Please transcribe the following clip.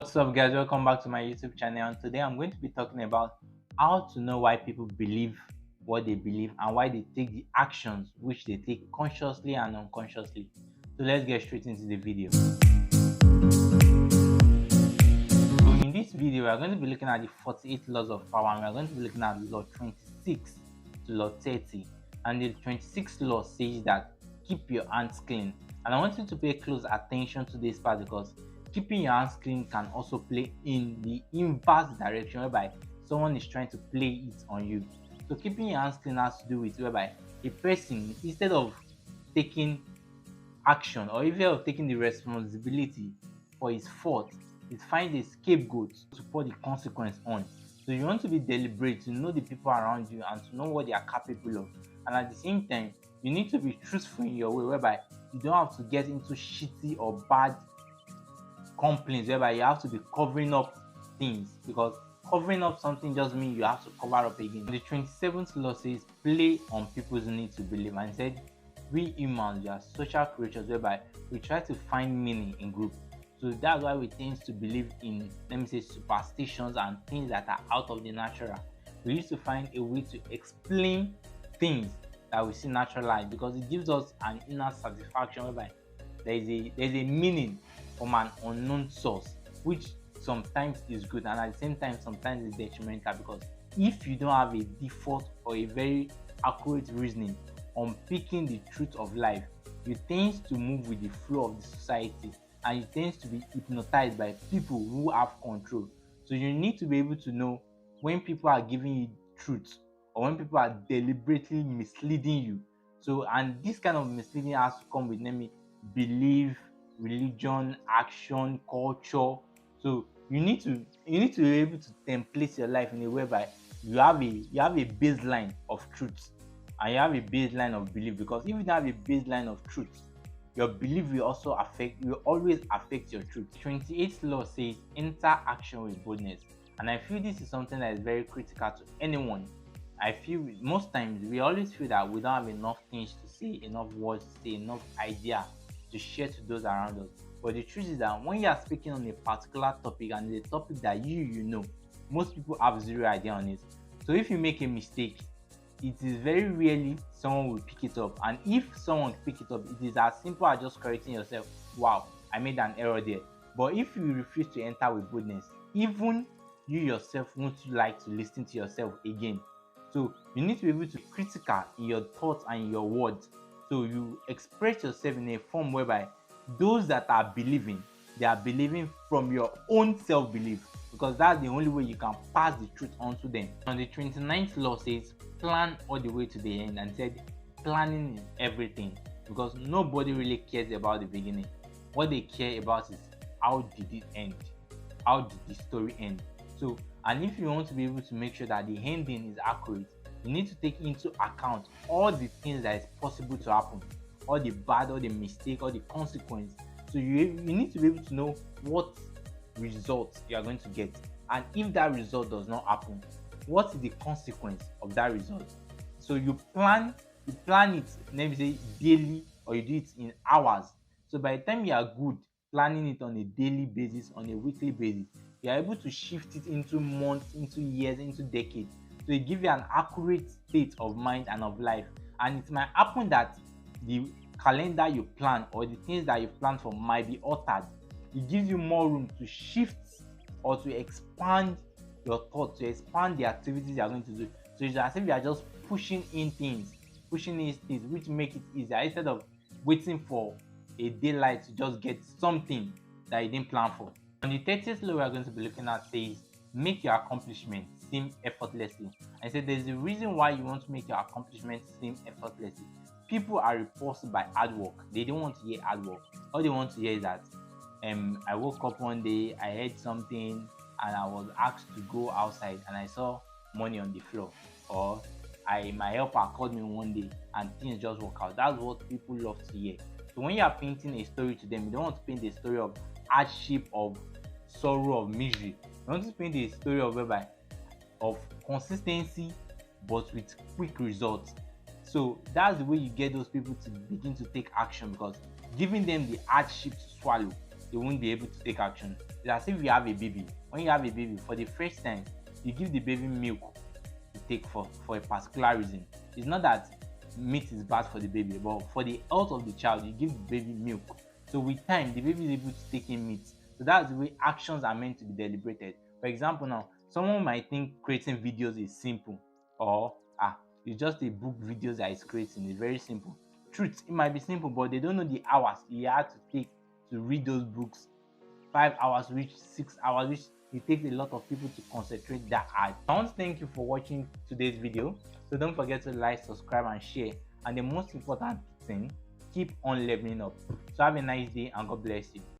What's up, guys? Welcome back to my YouTube channel. And today I'm going to be talking about how to know why people believe what they believe and why they take the actions which they take consciously and unconsciously. So let's get straight into the video. So in this video, we are going to be looking at the 48 laws of power, and we are going to be looking at law 26 to law 30. And the 26th law says that keep your hands clean. And I want you to pay close attention to this part because keeping your hands clean can also play in the inverse direction, whereby someone is trying to play it on you. So keeping your hands clean has to do with whereby a person, instead of taking action or even of taking the responsibility for his fault, is find a scapegoat to put the consequence on. So you want to be deliberate, to know the people around you and to know what they are capable of. And at the same time, you need to be truthful in your way, whereby you don't have to get into shitty or bad complaints whereby you have to be covering up things, because covering up something just means you have to cover up again. The 27th law says play on people's need to believe, and said we humans, we are social creatures whereby we try to find meaning in group. So that's why we tend to believe in, let me say, superstitions and things that are out of the natural. We used to find a way to explain things that we see naturalized because it gives us an inner satisfaction whereby there's a meaning from an unknown source, which sometimes is good and at the same time sometimes is detrimental, because if you don't have a default or a very accurate reasoning on picking the truth of life, you tend to move with the flow of the society and you tend to be hypnotized by people who have control. So you need to be able to know when people are giving you truth or when people are deliberately misleading you. So, and this kind of misleading has to come with, let me, belief, religion, action, culture. So you need to be able to template your life in a way by you have a baseline of truth and you have a baseline of belief, because if you don't have a baseline of truth, your belief will always affect your truth. 28th law says enter action with boldness, and I feel this is something that is very critical to anyone. I feel most times we always feel that we don't have enough things to say, enough words to say, enough idea to share to those around us. But the truth is that when you are speaking on a particular topic and it's a topic that you know, most people have zero idea on it. So if you make a mistake, it is very rarely someone will pick it up. And if someone pick it up, it is as simple as just correcting yourself. Wow, I made an error there. But if you refuse to enter with boldness, even you yourself won't like to listen to yourself again. So you need to be able to be critical in your thoughts and in your words. So you express yourself in a form whereby those that are believing, they are believing from your own self-belief, because that's the only way you can pass the truth on to them. And the 29th law says plan all the way to the end, and said planning is everything, because nobody really cares about the beginning. What they care about is how did it end, how did the story end. So, and if you want to be able to make sure that the ending is accurate, you need to take into account all the things that is possible to happen, all the bad, all the mistake, all the consequence. So you need to be able to know what results you are going to get, and if that result does not happen, what is the consequence of that result. So you plan it, let me say daily, or you do it in hours. So by the time you are good planning it on a daily basis, on a weekly basis, you are able to shift it into months, into years, into decades. So it gives you an accurate state of mind and of life. And it might happen that the calendar you plan or the things that you plan for might be altered. It gives you more room to shift or to expand your thoughts, to expand the activities you are going to do. So it's as if you are just pushing in things, which make it easier, instead of waiting for a daylight to just get something that you didn't plan for. And the 30th law we are going to be looking at says make your accomplishments seem effortlessly. I said there's a reason why you want to make your accomplishments seem effortlessly. People are repulsed by hard work. They don't want to hear hard work. All they want to hear is that I woke up one day, I heard something, and I was asked to go outside and I saw money on the floor, or my helper called me one day and things just work out. That's what people love to hear. So when you are painting a story to them, you don't want to paint a story of hardship, of sorrow, of misery. You want to paint a story of whereby of consistency but with quick results. So that's the way you get those people to begin to take action, because giving them the hardship to swallow they won't be able to take action. It's as if you have a baby. When you have a baby, for the first time, you give the baby milk to take for a particular reason. It's not that meat is bad for the baby, but for the health of the child, you give the baby milk. So with time, the baby is able to take in meat. So that's the way actions are meant to be deliberated. For example, now someone might think creating videos is simple, or it's just a book videos that is creating. It's very simple. Truth, it might be simple, but they don't know the hours he had to take to read those books. 5 hours, which 6 hours, which it takes a lot of people to concentrate that hard. I want to thank you for watching today's video. So don't forget to like, subscribe, and share. And the most important thing, keep on leveling up. So have a nice day and God bless you.